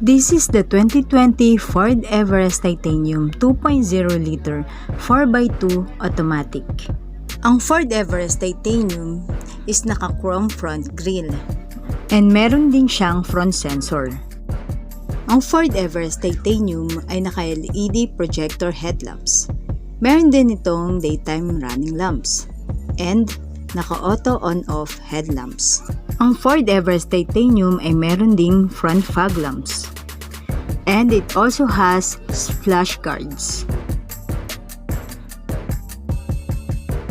This is the 2020 Ford Everest Titanium 2.0 liter 4x2 automatic. Ang Ford Everest Titanium is naka-chrome front grille and meron din siyang front sensor. Ang Ford Everest Titanium ay naka-LED projector headlamps. Meron din itong daytime running lamps and naka-auto on-off headlamps. Ang Ford Everest Titanium ay meron ding front fog lamps. And it also has splash guards.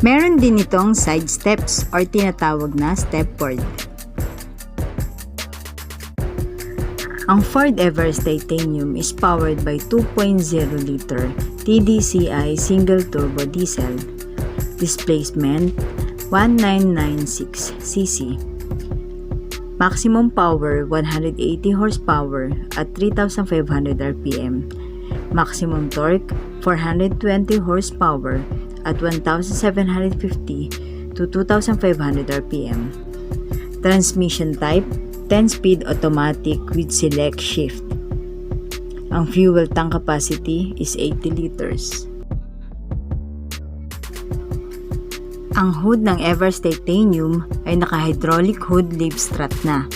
Meron din itong side steps or tinatawag na stepboard. Ang Ford Everest Titanium is powered by 2.0 liter TDCi single turbo diesel. Displacement 1996cc. Maximum power 180 horsepower at 3,500 rpm. Maximum torque 420 horsepower at 1,750 to 2,500 rpm. Transmission type 10-speed automatic with select shift. Ang fuel tank capacity is 80 liters. Ang hood ng Everest Titanium ay naka-hydraulic hood lip strut na.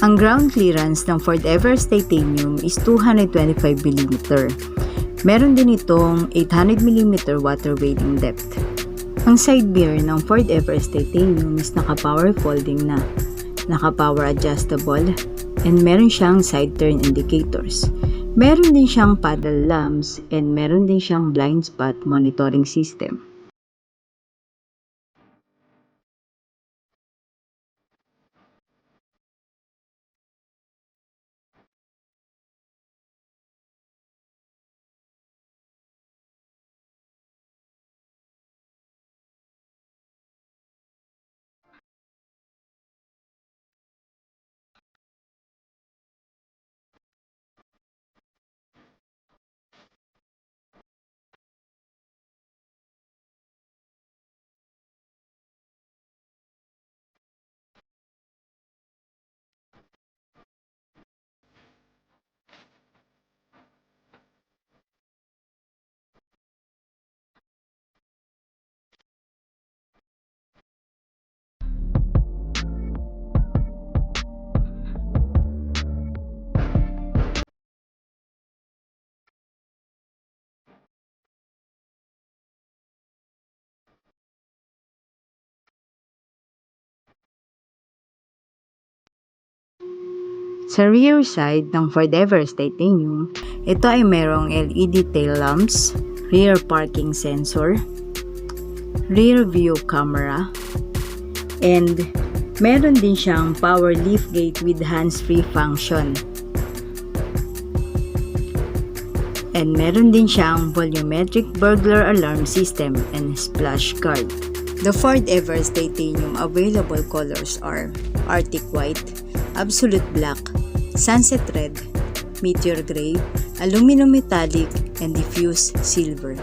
Ang ground clearance ng Ford Everest Titanium is 225 mm. Meron din itong 800 mm water wading depth. Ang side mirror ng Ford Everest Titanium is naka-power folding na, naka-power adjustable, and meron siyang side turn indicators. Meron din siyang paddle lamps and meron din siyang blind spot monitoring system. Sa rear side ng Ford Everest Titanium, ito ay merong LED tail lamps, rear parking sensor, rear view camera, and meron din siyang power liftgate with hands-free function. And meron din siyang volumetric burglar alarm system and splash guard. The Ford Everest Titanium available colors are Arctic White, Absolute Black, Sunset Red, Meteor Gray, Aluminum Metallic, and Diffuse Silver.